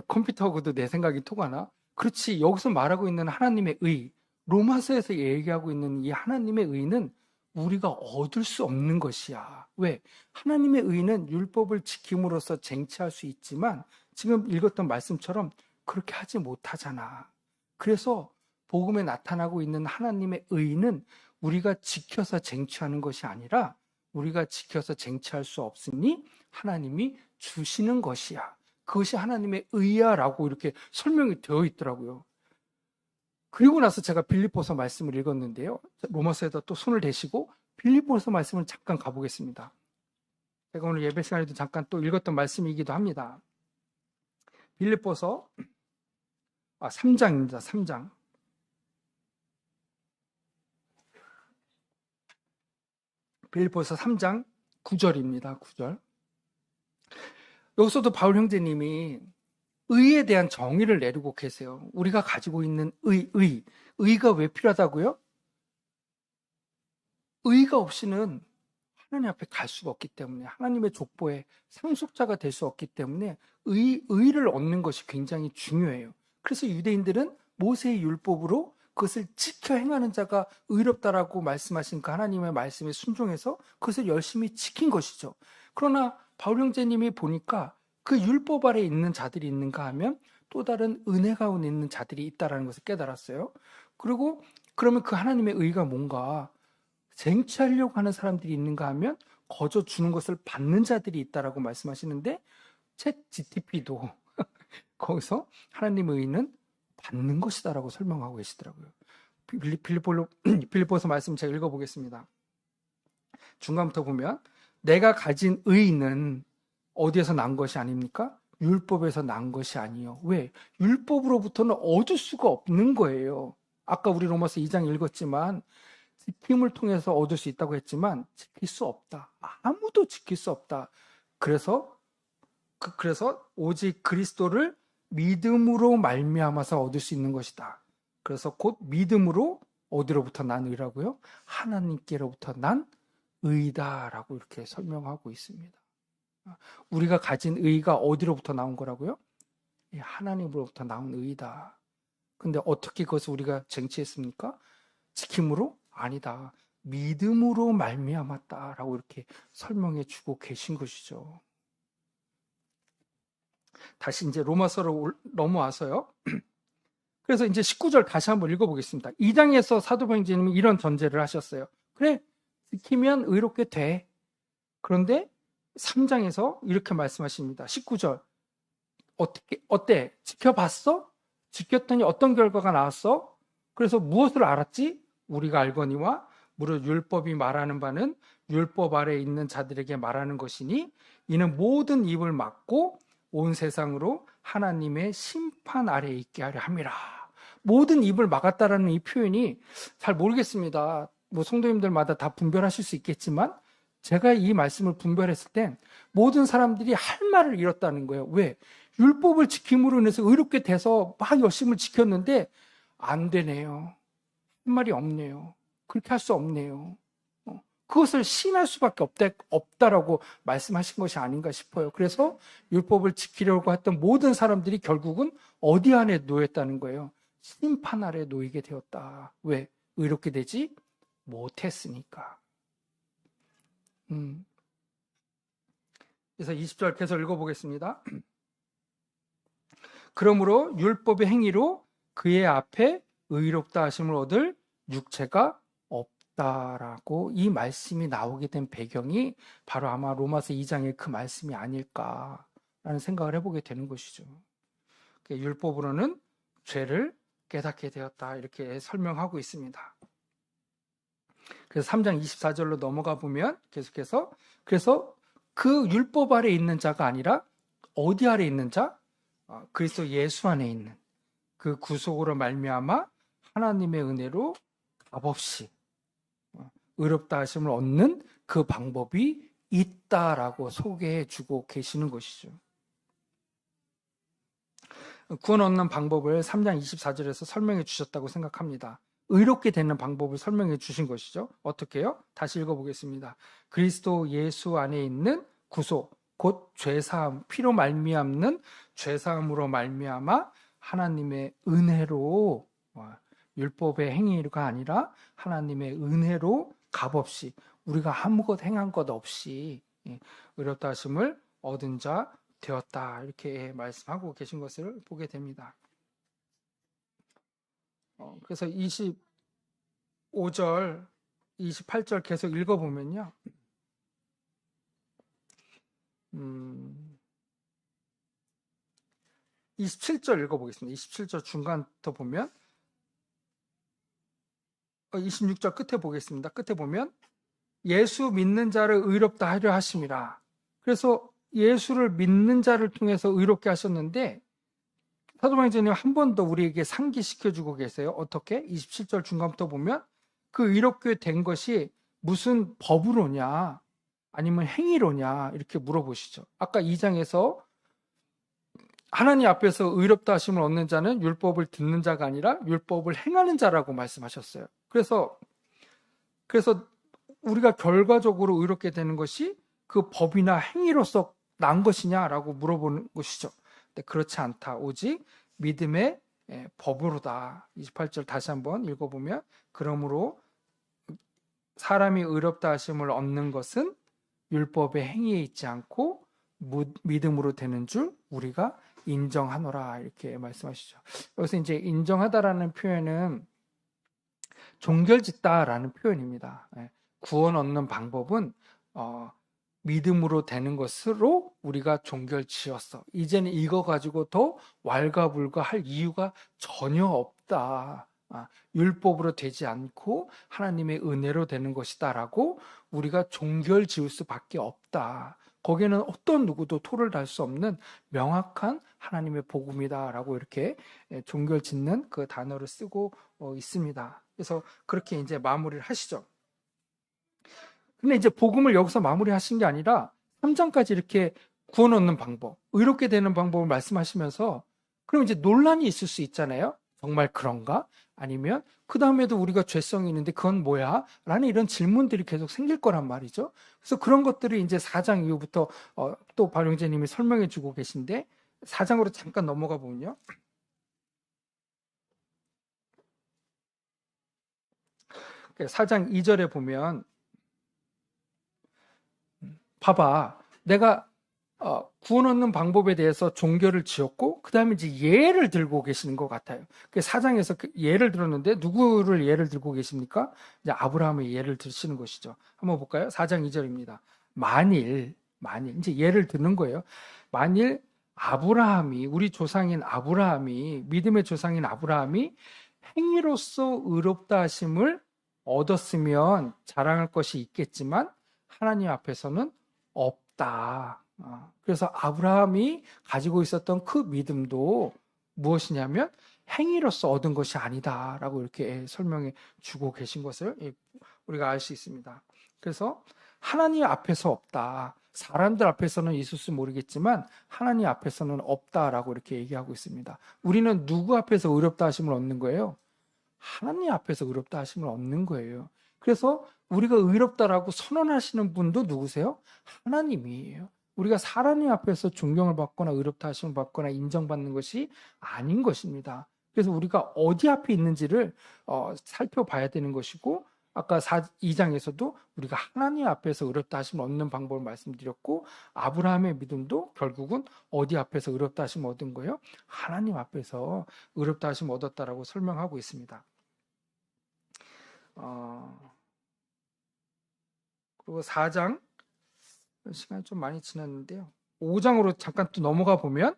Speaker 1: 컴퓨터하고도 내 생각이 통하나? 그렇지, 여기서 말하고 있는 하나님의 의, 로마서에서 얘기하고 있는 이 하나님의 의는 우리가 얻을 수 없는 것이야. 왜? 하나님의 의는 율법을 지킴으로써 쟁취할 수 있지만 지금 읽었던 말씀처럼 그렇게 하지 못하잖아. 그래서 복음에 나타나고 있는 하나님의 의는 우리가 지켜서 쟁취하는 것이 아니라 우리가 지켜서 쟁취할 수 없으니 하나님이 주시는 것이야. 그것이 하나님의 의야라고 이렇게 설명이 되어 있더라고요. 그리고 나서 제가 빌립보서 말씀을 읽었는데요. 로마서에다 또 손을 대시고 빌립보서 말씀을 잠깐 가보겠습니다. 제가 오늘 예배 시간에도 잠깐 또 읽었던 말씀이기도 합니다. 빌립보서 3장입니다. 3장. 빌립보서 3장 9절입니다. 9절. 여기서도 바울 형제님이 의에 대한 정의를 내리고 계세요. 우리가 가지고 있는 의가 왜 필요하다고요? 의가 없이는 하나님 앞에 갈 수가 없기 때문에, 하나님의 족보의 상속자가 될 수 없기 때문에 의를 얻는 것이 굉장히 중요해요. 그래서 유대인들은 모세의 율법으로 그것을 지켜 행하는 자가 의롭다라고 말씀하신 그 하나님의 말씀에 순종해서 그것을 열심히 지킨 것이죠. 그러나 바울 형제님이 보니까 그 율법 아래 있는 자들이 있는가 하면 또 다른 은혜 가운데 있는 자들이 있다는 것을 깨달았어요. 그리고 그러면 그 하나님의 의가 뭔가 쟁취하려고 하는 사람들이 있는가 하면 거저 주는 것을 받는 자들이 있다라고 말씀하시는데, 챗 GTP도 거기서 하나님의 의는 받는 것이다라고 설명하고 계시더라고요. 빌립보서 말씀 제가 읽어보겠습니다. 중간부터 보면 내가 가진 의는 어디에서 난 것이 아닙니까? 율법에서 난 것이 아니요. 왜? 율법으로부터는 얻을 수가 없는 거예요. 아까 우리 로마서 2장 읽었지만 지킴을 통해서 얻을 수 있다고 했지만 지킬 수 없다. 아무도 지킬 수 없다. 그래서 오직 그리스도를 믿음으로 말미암아서 얻을 수 있는 것이다. 그래서 곧 믿음으로 어디로부터 난 의라고요? 하나님께로부터 난 의다라고 이렇게 설명하고 있습니다. 우리가 가진 의가 어디로부터 나온 거라고요? 하나님으로부터 나온 의다. 근데 어떻게 그것을 우리가 쟁취했습니까? 지킴으로? 아니다. 믿음으로 말미암았다라고 이렇게 설명해 주고 계신 것이죠. 다시 이제 로마서로 넘어와서요. 그래서 이제 19절 다시 한번 읽어보겠습니다. 2장에서 사도 바울님이 이런 전제를 하셨어요. 그래, 지키면 의롭게 돼. 그런데 3장에서 이렇게 말씀하십니다. 19절. 어때? 지켜봤어? 지켰더니 어떤 결과가 나왔어? 그래서 무엇을 알았지? 우리가 알거니와 무릇 율법이 말하는 바는 율법 아래에 있는 자들에게 말하는 것이니 이는 모든 입을 막고 온 세상으로 하나님의 심판 아래에 있게 하려 함이라. 모든 입을 막았다라는 이 표현이 잘 모르겠습니다. 뭐 성도님들마다 다 분별하실 수 있겠지만 제가 이 말씀을 분별했을 땐 모든 사람들이 할 말을 잃었다는 거예요. 왜? 율법을 지킴으로 인해서 의롭게 돼서 막 열심을 지켰는데 안 되네요. 할 말이 없네요. 그렇게 할 수 없네요. 그것을 시인할 수밖에 없다라고 말씀하신 것이 아닌가 싶어요. 그래서 율법을 지키려고 했던 모든 사람들이 결국은 어디 안에 놓였다는 거예요. 심판 아래 놓이게 되었다. 왜? 의롭게 되지 못했으니까. 그래서 20절 계속 읽어보겠습니다. 그러므로 율법의 행위로 그의 앞에 의롭다 하심을 얻을 육체가 없다라고 이 말씀이 나오게 된 배경이 바로 아마 로마서 2장의 그 말씀이 아닐까라는 생각을 해보게 되는 것이죠. 율법으로는 죄를 깨닫게 되었다 이렇게 설명하고 있습니다. 그래서 3장 24절로 넘어가 보면 계속해서 그래서 그 율법 아래 있는 자가 아니라 어디 아래 있는 자? 그리스도 예수 안에 있는 그 구속으로 말미암아 하나님의 은혜로 값없이 의롭다 하심을 얻는 그 방법이 있다라고 소개해 주고 계시는 것이죠. 구원 얻는 방법을 3장 24절에서 설명해 주셨다고 생각합니다. 의롭게 되는 방법을 설명해 주신 것이죠. 어떻게요? 다시 읽어보겠습니다. 그리스도 예수 안에 있는 구속, 곧 죄사함, 피로 말미암는 죄사함으로 말미암아 하나님의 은혜로 율법의 행위가 아니라 하나님의 은혜로 값없이 우리가 아무것 행한 것 없이 의롭다 하심을 얻은 자 되었다 이렇게 말씀하고 계신 것을 보게 됩니다. 그래서 25절, 28절 계속 읽어보면요. 27절 읽어보겠습니다. 27절 중간부터 보면 26절 끝에 보겠습니다. 끝에 보면 예수 믿는 자를 의롭다 하려 하심이라. 그래서 예수를 믿는 자를 통해서 의롭게 하셨는데 사도 바울님 한 번 더 우리에게 상기시켜주고 계세요. 어떻게? 27절 중간부터 보면 그 의롭게 된 것이 무슨 법으로냐 아니면 행위로냐 이렇게 물어보시죠. 아까 2장에서 하나님 앞에서 의롭다 하심을 얻는 자는 율법을 듣는 자가 아니라 율법을 행하는 자라고 말씀하셨어요. 그래서 우리가 결과적으로 의롭게 되는 것이 그 법이나 행위로서 난 것이냐라고 물어보는 것이죠. 근데 그렇지 않다. 오직 믿음의 법으로다. 28절 다시 한번 읽어보면 그러므로 사람이 의롭다 하심을 얻는 것은 율법의 행위에 있지 않고 믿음으로 되는 줄 우리가 인정하노라 이렇게 말씀하시죠. 여기서 이제 인정하다라는 표현은 종결짓다라는 표현입니다. 구원 얻는 방법은 믿음으로 되는 것으로 우리가 종결지었어. 이제는 이거 가지고 더 왈가불가할 이유가 전혀 없다. 율법으로 되지 않고 하나님의 은혜로 되는 것이다라고 우리가 종결지을 수밖에 없다. 거기에는 어떤 누구도 토를 달 수 없는 명확한 하나님의 복음이다라고 이렇게 종결짓는 그 단어를 쓰고 있습니다. 그래서 그렇게 이제 마무리를 하시죠. 근데 이제 복음을 여기서 마무리하신 게 아니라 3장까지 이렇게 구원 얻는 방법, 의롭게 되는 방법을 말씀하시면서 그럼 이제 논란이 있을 수 있잖아요. 정말 그런가? 아니면 그 다음에도 우리가 죄성이 있는데 그건 뭐야? 라는 이런 질문들이 계속 생길 거란 말이죠. 그래서 그런 것들을 이제 4장 이후부터 또 발용제님이 설명해 주고 계신데 4장으로 잠깐 넘어가 보면요. 4장 2절에 보면 봐봐. 내가 구원 얻는 방법에 대해서 종교를 지었고 그 다음에 이제 예를 들고 계시는 것 같아요. 그 4장에서 그 예를 들었는데 누구를 예를 들고 계십니까? 이제 아브라함의 예를 드시는 것이죠. 한번 볼까요? 4장 2절입니다. 만일 이제 예를 드는 거예요. 만일 아브라함이 우리 조상인 아브라함이 믿음의 조상인 아브라함이 행위로서 의롭다 하심을 얻었으면 자랑할 것이 있겠지만 하나님 앞에서는 없다. 그래서 아브라함이 가지고 있었던 그 믿음도 무엇이냐면 행위로서 얻은 것이 아니다라고 이렇게 설명해 주고 계신 것을 우리가 알 수 있습니다. 그래서 하나님 앞에서 없다. 사람들 앞에서는 있을지 모르겠지만 하나님 앞에서는 없다라고 이렇게 얘기하고 있습니다. 우리는 누구 앞에서 의롭다 하심을 얻는 거예요? 하나님 앞에서 의롭다 하심을 얻는 거예요. 그래서 우리가 의롭다라고 선언하시는 분도 누구세요? 하나님이에요. 우리가 하나님 앞에서 존경을 받거나 의롭다 하심을 받거나 인정받는 것이 아닌 것입니다. 그래서 우리가 어디 앞에 있는지를 살펴봐야 되는 것이고 아까 2장에서도 우리가 하나님 앞에서 의롭다 하심을 얻는 방법을 말씀드렸고 아브라함의 믿음도 결국은 어디 앞에서 의롭다 하심을 얻은 거예요? 하나님 앞에서 의롭다 하심을 얻었다라고 설명하고 있습니다. 그리고 4장 시간이 좀 많이 지났는데요. 5장으로 잠깐 또 넘어가 보면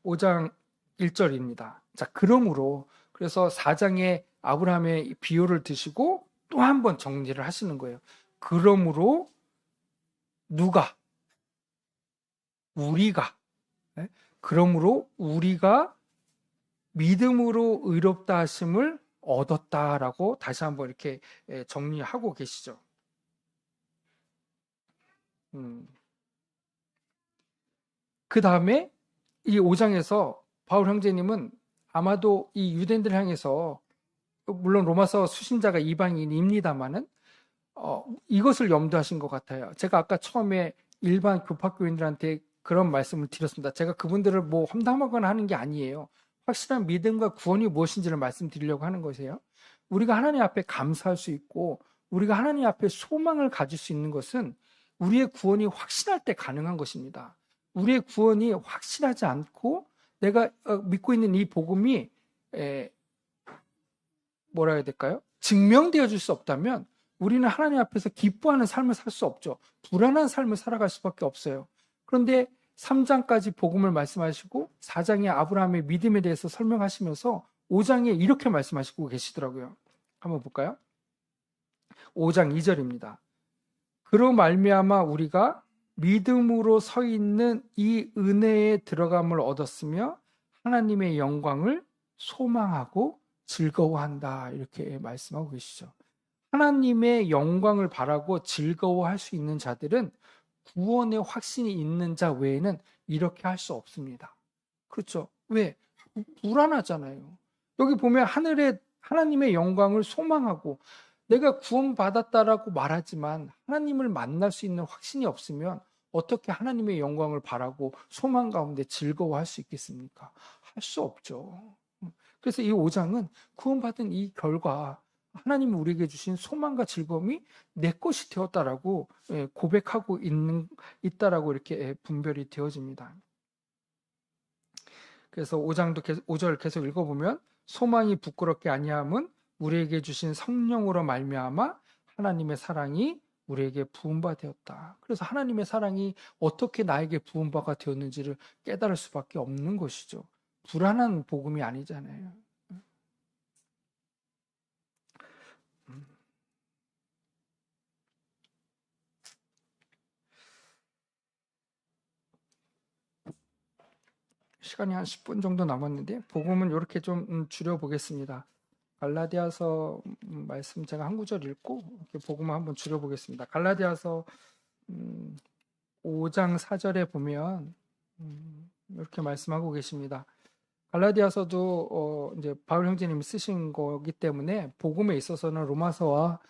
Speaker 1: 5장 1절입니다. 자, 그러므로 그래서 4장에 아브라함의 비유를 드시고 또 한 번 정리를 하시는 거예요. 그러므로 누가 우리가 그러므로 우리가 믿음으로 의롭다 하심을 얻었다라고 다시 한번 이렇게 정리하고 계시죠. 그 다음에 이 5장에서 바울 형제님은 아마도 이 유대인들 향해서 물론 로마서 수신자가 이방인입니다만은 이것을 염두하신 것 같아요. 제가 아까 처음에 일반 교파교인들한테 그런 말씀을 드렸습니다. 제가 그분들을 뭐 험담하거나 하는 게 아니에요. 확실한 믿음과 구원이 무엇인지를 말씀드리려고 하는 것이에요. 우리가 하나님 앞에 감사할 수 있고 우리가 하나님 앞에 소망을 가질 수 있는 것은 우리의 구원이 확신할 때 가능한 것입니다. 우리의 구원이 확실하지 않고 내가 믿고 있는 이 복음이 뭐라 해야 될까요? 증명되어 줄 수 없다면 우리는 하나님 앞에서 기뻐하는 삶을 살 수 없죠. 불안한 삶을 살아갈 수밖에 없어요. 그런데 3장까지 복음을 말씀하시고 4장에 아브라함의 믿음에 대해서 설명하시면서 5장에 이렇게 말씀하시고 계시더라고요. 한번 볼까요? 5장 2절입니다. 그로 말미암아 우리가 믿음으로 서 있는 이 은혜에 들어감을 얻었으며 하나님의 영광을 소망하고 즐거워한다. 이렇게 말씀하고 계시죠. 하나님의 영광을 바라고 즐거워할 수 있는 자들은 구원의 확신이 있는 자 외에는 이렇게 할 수 없습니다. 그렇죠? 왜? 불안하잖아요. 여기 보면 하나님의 영광을 소망하고 내가 구원받았다라고 말하지만 하나님을 만날 수 있는 확신이 없으면 어떻게 하나님의 영광을 바라고 소망 가운데 즐거워할 수 있겠습니까? 할 수 없죠. 그래서 이 5장은 구원받은 이 결과 하나님이 우리에게 주신 소망과 즐거움이 내 것이 되었다라고 고백하고 있다라고 이렇게 분별이 되어집니다. 그래서 5절 계속 읽어보면 소망이 부끄럽게 아니함은 우리에게 주신 성령으로 말미암아 하나님의 사랑이 우리에게 부은바 되었다. 그래서 하나님의 사랑이 어떻게 나에게 부은바가 되었는지를 깨달을 수밖에 없는 것이죠. 불안한 복음이 아니잖아요. 시간이 한 10분 정도 남았는데 복음은 이렇게 좀 줄여보겠습니다. 갈라디아서 말씀 제가 한 구절 읽고 이렇게 복음을 한번 줄여보겠습니다. 갈라디아서 5장 4절에 보면 이렇게 말씀하고 계십니다. 갈라디아서도 이제 바울 형제님이 쓰신 거기 때문에 복음에 있어서는 로마서와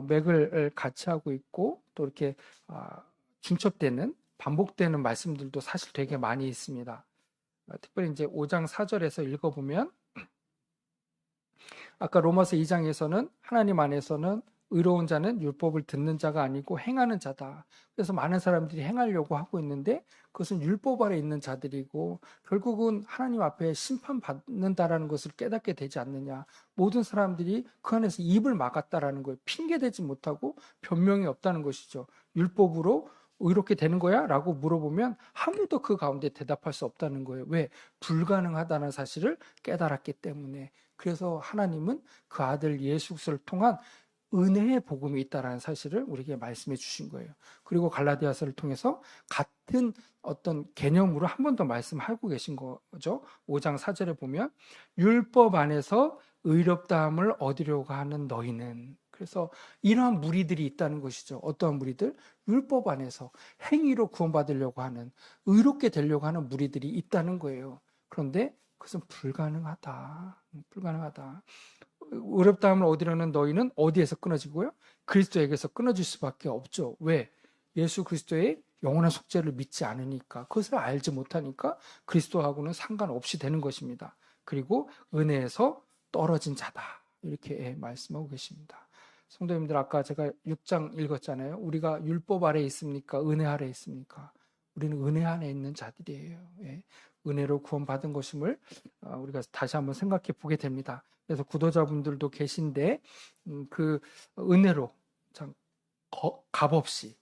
Speaker 1: 맥을 같이 하고 있고 또 이렇게 중첩되는 반복되는 말씀들도 사실 되게 많이 있습니다. 특별히 이제 5장 4절에서 읽어보면 아까 로마서 2장에서는 하나님 안에서는 의로운 자는 율법을 듣는 자가 아니고 행하는 자다. 그래서 많은 사람들이 행하려고 하고 있는데 그것은 율법 아래 있는 자들이고 결국은 하나님 앞에 심판받는다라는 것을 깨닫게 되지 않느냐. 모든 사람들이 그 안에서 입을 막았다라는 거예요. 핑계대지 못하고 변명이 없다는 것이죠. 율법으로 의롭게 되는 거야? 라고 물어보면 아무도 그 가운데 대답할 수 없다는 거예요. 왜? 불가능하다는 사실을 깨달았기 때문에. 그래서 하나님은 그 아들 예수 그리스도를 통한 은혜의 복음이 있다라는 사실을 우리에게 말씀해 주신 거예요. 그리고 갈라디아서를 통해서 같은 어떤 개념으로 한 번 더 말씀하고 계신 거죠. 5장 4절에 보면 율법 안에서 의롭다함을 얻으려고 하는 너희는, 그래서 이러한 무리들이 있다는 것이죠. 어떠한 무리들? 율법 안에서 행위로 구원받으려고 하는, 의롭게 되려고 하는 무리들이 있다는 거예요. 그런데 그것은 불가능하다. 의롭다함을 얻으려는 너희는 어디에서 끊어지고요? 그리스도에게서 끊어질 수밖에 없죠. 왜? 예수 그리스도의 영원한 속죄를 믿지 않으니까, 그것을 알지 못하니까 그리스도하고는 상관없이 되는 것입니다. 그리고 은혜에서 떨어진 자다. 이렇게 말씀하고 계십니다. 성도님들, 아까 제가 6장 읽었잖아요. 우리가 율법 아래 있습니까? 은혜 아래 있습니까? 우리는 은혜 안에 있는 자들이에요. 은혜로 구원받은 것임을 우리가 다시 한번 생각해 보게 됩니다. 그래서 구도자분들도 계신데 그 은혜로 참 값없이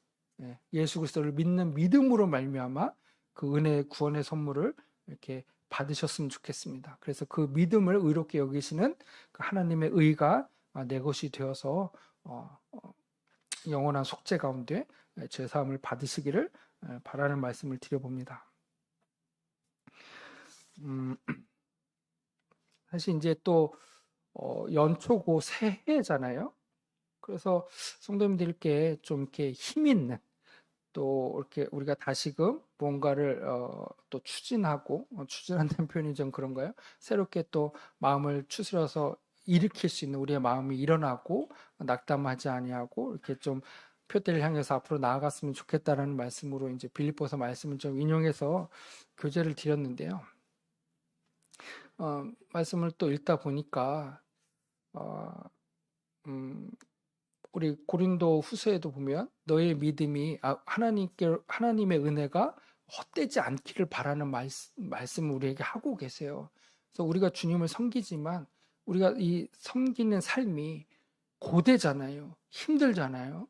Speaker 1: 예수 그리스도를 믿는 믿음으로 말미암아 그 은혜 구원의 선물을 이렇게 받으셨으면 좋겠습니다. 그래서 그 믿음을 의롭게 여기시는 그 하나님의 의가 내 것이 되어서 영원한 속죄 가운데 죄사함을 받으시기를 바라는 말씀을 드려봅니다. 사실 이제 또 연초고 새해잖아요. 그래서 성도님들께 좀 이렇게 힘 있는, 또 이렇게 우리가 다시금 뭔가를 또 추진하고, 추진한다는 표현이 좀 그런가요? 새롭게 또 마음을 추스려서 일으킬 수 있는 우리의 마음이 일어나고 낙담하지 아니하고 이렇게 좀 표대를 향해서 앞으로 나아갔으면 좋겠다라는 말씀으로 이제 빌립보서 말씀을 좀 인용해서 교제를 드렸는데요. 말씀을 또 읽다 보니까 우리 고린도 후서에도 보면 너의 믿음이 하나님의 은혜가 헛되지 않기를 바라는 말씀을 우리에게 하고 계세요. 그래서 우리가 주님을 섬기지만 우리가 이 섬기는 삶이 고되잖아요. 힘들잖아요.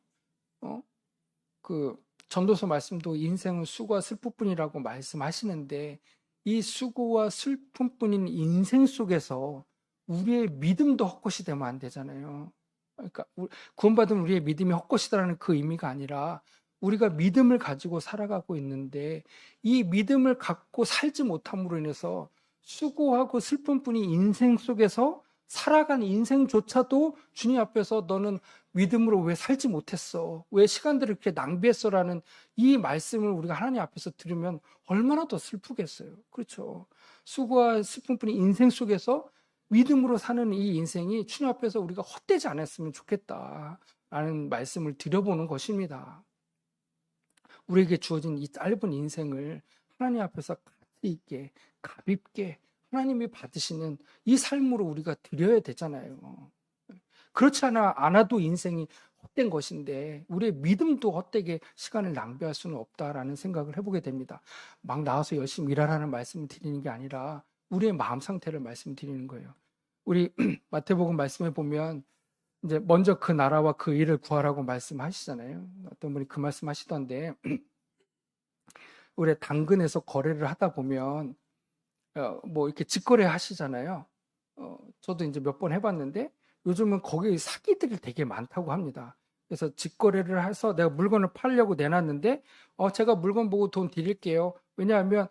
Speaker 1: 그 전도서 말씀도 인생은 수고와 슬픔뿐이라고 말씀하시는데 이 수고와 슬픔뿐인 인생 속에서 우리의 믿음도 헛것이 되면 안 되잖아요. 그러니까 구원받은 우리의 믿음이 헛것이다라는 그 의미가 아니라 우리가 믿음을 가지고 살아가고 있는데 이 믿음을 갖고 살지 못함으로 인해서 수고하고 슬픔뿐인 인생 속에서 살아간 인생조차도 주님 앞에서 너는 믿음으로 왜 살지 못했어? 왜 시간들을 이렇게 낭비했어? 라는 이 말씀을 우리가 하나님 앞에서 들으면 얼마나 더 슬프겠어요. 그렇죠. 수고와 슬픔뿐인 인생 속에서 믿음으로 사는 이 인생이 주님 앞에서 우리가 헛되지 않았으면 좋겠다라는 말씀을 드려보는 것입니다. 우리에게 주어진 이 짧은 인생을 하나님 앞에서 가치 있게, 값있게 하나님이 받으시는 이 삶으로 우리가 드려야 되잖아요. 그렇지 않아도 인생이 헛된 것인데 우리의 믿음도 헛되게 시간을 낭비할 수는 없다라는 생각을 해보게 됩니다. 막 나와서 열심히 일하라는 말씀을 드리는 게 아니라 우리의 마음 상태를 말씀드리는 거예요. 우리 마태복음 말씀에 보면 이제 먼저 그 나라와 그 일을 구하라고 말씀하시잖아요. 어떤 분이 그 말씀하시던데 우리 당근에서 거래를 하다 보면 뭐 이렇게 직거래 하시잖아요. 저도 이제 몇 번 해봤는데 요즘은 거기 사기들이 되게 많다고 합니다. 그래서 직거래를 해서 내가 물건을 팔려고 내놨는데 제가 물건 보고 돈 드릴게요. 왜냐하면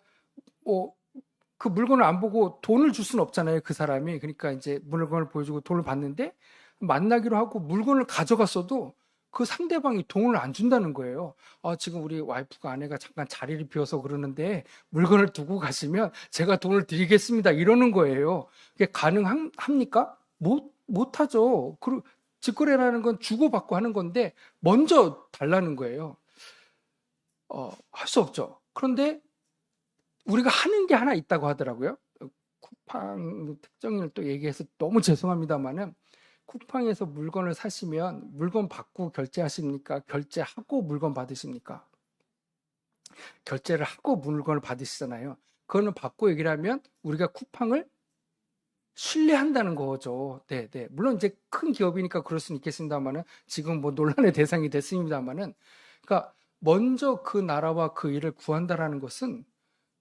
Speaker 1: 그 물건을 안 보고 돈을 줄 수는 없잖아요. 그 사람이. 그러니까 이제 물건을 보여주고 돈을 받는데 만나기로 하고 물건을 가져갔어도 그 상대방이 돈을 안 준다는 거예요. 지금 우리 와이프가 아내가 잠깐 자리를 비워서 그러는데 물건을 두고 가시면 제가 돈을 드리겠습니다. 이러는 거예요. 그게 가능합니까? 못하죠. 직거래라는 건 주고받고 하는 건데 먼저 달라는 거예요. 할 수 없죠. 그런데 우리가 하는 게 하나 있다고 하더라고요. 쿠팡 특정인을 또 얘기해서 너무 죄송합니다만은 쿠팡에서 물건을 사시면 물건 받고 결제하십니까? 결제하고 물건 받으십니까? 결제를 하고 물건을 받으시잖아요. 그거는 받고 얘기를 하면 우리가 쿠팡을 신뢰한다는 거죠. 네, 네. 물론 이제 큰 기업이니까 그럴 수는 있겠습니다만은 지금 뭐 논란의 대상이 됐습니다만은 그러니까 먼저 그 나라와 그 일을 구한다라는 것은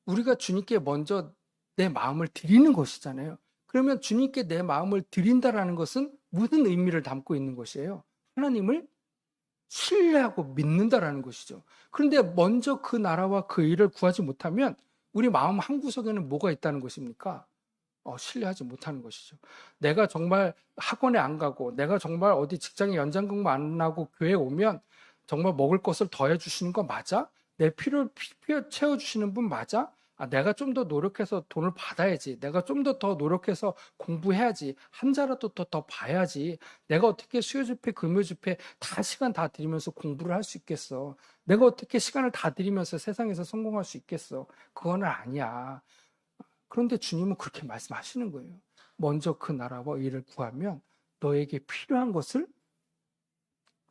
Speaker 1: 우리가 주님께 먼저 내 마음을 드리는 것이잖아요. 그러면 주님께 내 마음을 드린다라는 것은 무슨 의미를 담고 있는 것이에요? 하나님을 신뢰하고 믿는다라는 것이죠. 그런데 먼저 그 나라와 그 일을 구하지 못하면 우리 마음 한구석에는 뭐가 있다는 것입니까? 신뢰하지 못하는 것이죠. 내가 정말 학원에 안 가고 내가 정말 어디 직장에 연장 근무 안 하고 교회에 오면 정말 먹을 것을 더해 주시는 거 맞아? 내 필요를 채워 주시는 분 맞아? 내가 좀 더 노력해서 돈을 받아야지. 내가 좀 더 노력해서 공부해야지. 한자라도 더 봐야지. 내가 어떻게 수요 집회, 금요 집회 다 시간 다 들이면서 공부를 할 수 있겠어. 내가 어떻게 시간을 다 들이면서 세상에서 성공할 수 있겠어. 그거는 아니야. 그런데 주님은 그렇게 말씀하시는 거예요. 먼저 그 나라와 의를 구하면 너에게 필요한 것을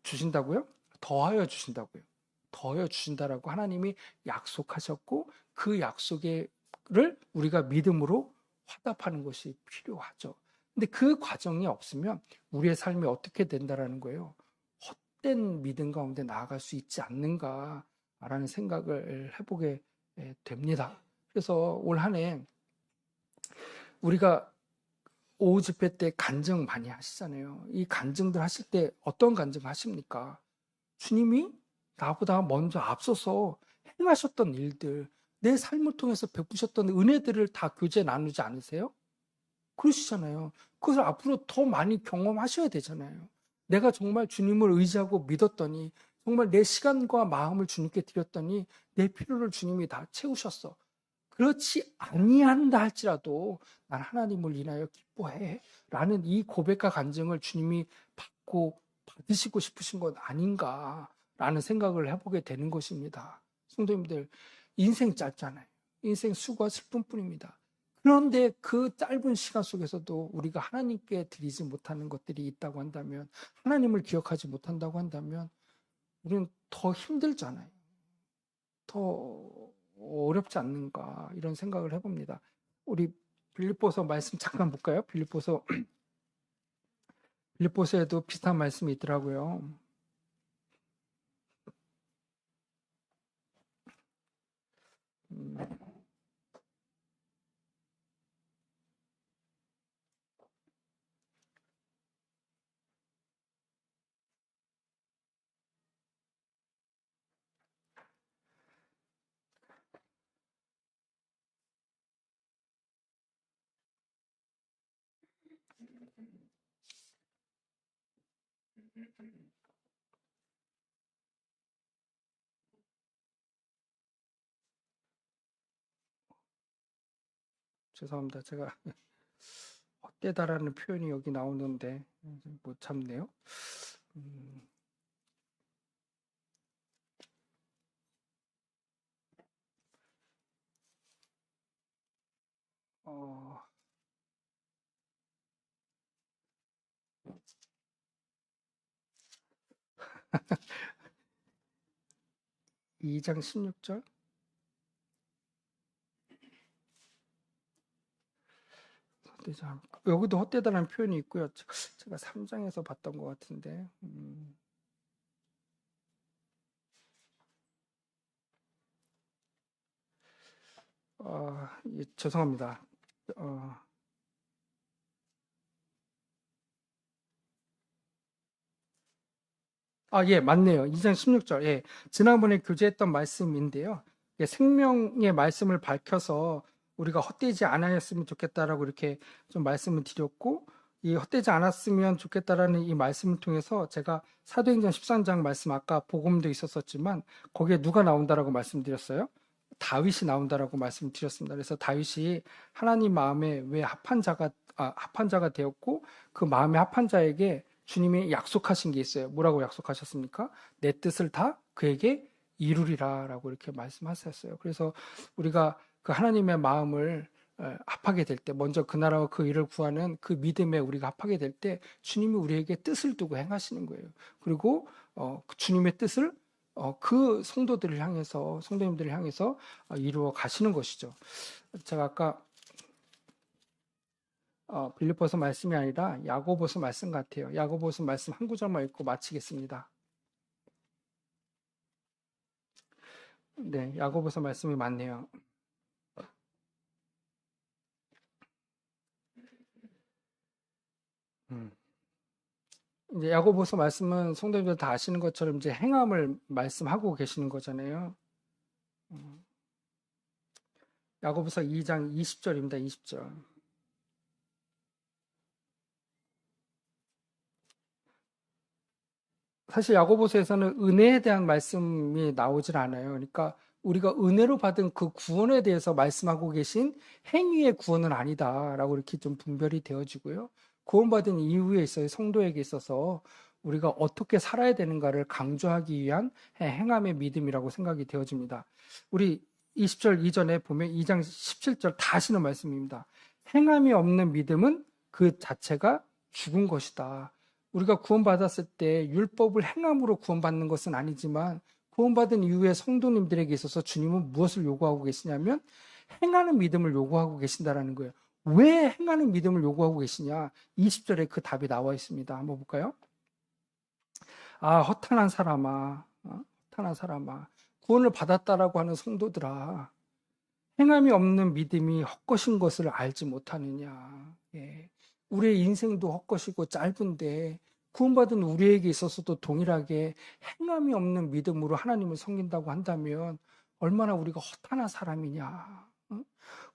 Speaker 1: 주신다고요? 더하여 주신다고요. 더하여 주신다라고 하나님이 약속하셨고 그 약속을 우리가 믿음으로 화답하는 것이 필요하죠. 근데 그 과정이 없으면 우리의 삶이 어떻게 된다라는 거예요. 헛된 믿음 가운데 나아갈 수 있지 않는가라는 생각을 해보게 됩니다. 그래서 올 한 해 우리가 오후 집회 때 간증 많이 하시잖아요. 이 간증들 하실 때 어떤 간증 하십니까? 주님이 나보다 먼저 앞서서 행하셨던 일들, 내 삶을 통해서 베푸셨던 은혜들을 다 교제 나누지 않으세요? 그러시잖아요. 그것을 앞으로 더 많이 경험하셔야 되잖아요. 내가 정말 주님을 의지하고 믿었더니, 정말 내 시간과 마음을 주님께 드렸더니 내 필요를 주님이 다 채우셨어. 그렇지 아니한다 할지라도 난 하나님을 인하여 기뻐해 라는 이 고백과 간증을 주님이 받으시고 싶으신 건 아닌가라는 생각을 해보게 되는 것입니다. 성도님들, 인생 짧잖아요. 인생 수고와 슬픔뿐입니다. 그런데 그 짧은 시간 속에서도 우리가 하나님께 드리지 못하는 것들이 있다고 한다면, 하나님을 기억하지 못한다고 한다면 우리는 더 힘들잖아요. 더 어렵지 않는가 이런 생각을 해봅니다. 우리 빌립보서 말씀 잠깐 볼까요? 빌립보서에도 비슷한 말씀이 있더라고요. 음, 죄송합니다. 제가 헛되다라는 표현이 여기 나오는데 못 참네요. 음, 어, 2장 16절 여기도 헛되다라는 표현이 있고요. 제가 3장에서 봤던 것 같은데 죄송합니다. 예, 맞네요. 2장 16절. 예, 지난번에 교제했던 말씀인데요. 예, 생명의 말씀을 밝혀서 우리가 헛되지 않았으면 좋겠다라고 이렇게 좀 말씀을 드렸고, 이 헛되지 않았으면 좋겠다라는 이 말씀을 통해서 제가 사도행전 13장 말씀 아까 복음도 있었었지만 거기에 누가 나온다라고 말씀드렸어요? 다윗이 나온다라고 말씀드렸습니다. 그래서 다윗이 하나님 마음에 왜 합한 자가 되었고 그 마음에 합한 자에게 주님이 약속하신 게 있어요. 뭐라고 약속하셨습니까? 내 뜻을 다 그에게 이루리라라고 이렇게 말씀하셨어요. 그래서 우리가 그 하나님의 마음을 합하게 될 때, 먼저 그 나라와 그 일을 구하는 그 믿음에 우리가 합하게 될 때 주님이 우리에게 뜻을 두고 행하시는 거예요. 그리고 그 주님의 뜻을 그 성도님들을 향해서 이루어 가시는 것이죠. 제가 아까 빌립보서 말씀이 아니라 야고보서 말씀 같아요. 야고보서 말씀 한 구절만 읽고 마치겠습니다. 네, 야고보서 말씀이 많네요. 이제 야고보서 말씀은 성도님들 다 아시는 것처럼 이제 행함을 말씀하고 계시는 거잖아요. 야고보서 2장 20절입니다. 20절. 사실 야고보서에서는 은혜에 대한 말씀이 나오질 않아요. 그러니까 우리가 은혜로 받은 그 구원에 대해서 말씀하고 계신 행위의 구원은 아니다라고 이렇게 좀 분별이 되어지고요. 구원받은 이후에 있어서 성도에게 있어서 우리가 어떻게 살아야 되는가를 강조하기 위한 행함의 믿음이라고 생각이 되어집니다. 우리 20절 이전에 보면 2장 17절 다 하시는 말씀입니다. 행함이 없는 믿음은 그 자체가 죽은 것이다. 우리가 구원받았을 때 율법을 행함으로 구원받는 것은 아니지만 구원받은 이후에 성도님들에게 있어서 주님은 무엇을 요구하고 계시냐면 행하는 믿음을 요구하고 계신다라는 거예요. 왜 행하는 믿음을 요구하고 계시냐? 20절에 그 답이 나와 있습니다. 한번 볼까요? 허탄한 사람아, 허탄한 사람아, 구원을 받았다라고 하는 성도들아, 행함이 없는 믿음이 헛것인 것을 알지 못하느냐? 예. 우리의 인생도 헛것이고 짧은데 구원받은 우리에게 있어서도 동일하게 행함이 없는 믿음으로 하나님을 섬긴다고 한다면 얼마나 우리가 허탄한 사람이냐?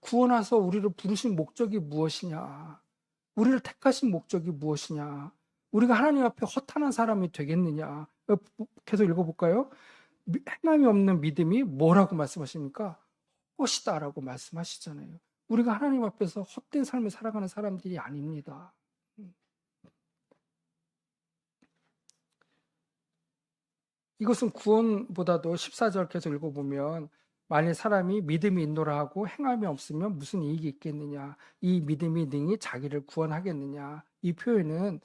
Speaker 1: 구원하서 우리를 부르신 목적이 무엇이냐? 우리를 택하신 목적이 무엇이냐? 우리가 하나님 앞에 허탄한 사람이 되겠느냐? 계속 읽어볼까요? 행함이 없는 믿음이 뭐라고 말씀하십니까? 헛것이다라고 말씀하시잖아요. 우리가 하나님 앞에서 헛된 삶을 살아가는 사람들이 아닙니다. 이것은 구원보다도 14절 계속 읽어보면 만일 사람이 믿음이 있노라 하고 행함이 없으면 무슨 이익이 있겠느냐? 이 믿음이 능히 자기를 구원하겠느냐? 이 표현은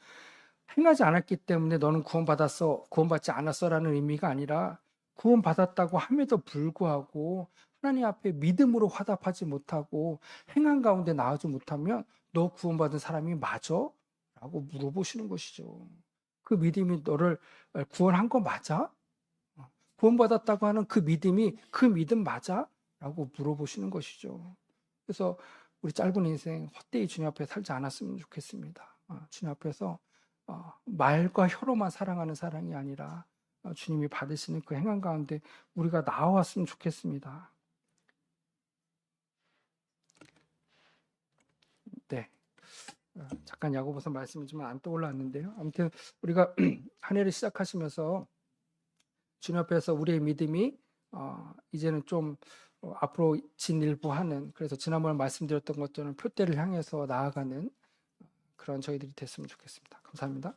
Speaker 1: 행하지 않았기 때문에 너는 구원받지 않았어라는 의미가 아니라 구원받았다고 함에도 불구하고 하나님 앞에 믿음으로 화답하지 못하고 행한 가운데 나아지 못하면 너 구원받은 사람이 맞아? 라고 물어보시는 것이죠. 그 믿음이 너를 구원한 거 맞아? 구원받았다고 하는 그 믿음이 그 믿음 맞아? 라고 물어보시는 것이죠. 그래서 우리 짧은 인생 헛되이 주님 앞에 살지 않았으면 좋겠습니다. 주님 앞에서 말과 혀로만 사랑하는 사랑이 아니라 주님이 받으시는 그 행한 가운데 우리가 나아왔으면 좋겠습니다. 네. 잠깐 야고보서 말씀이 좀 안 떠올랐는데요. 아무튼 우리가 한 해를 시작하시면서 주님 앞에서 우리의 믿음이 이제는 좀 앞으로 진일보하는, 그래서 지난번에 말씀드렸던 것처럼 표대를 향해서 나아가는 그런 저희들이 됐으면 좋겠습니다. 감사합니다.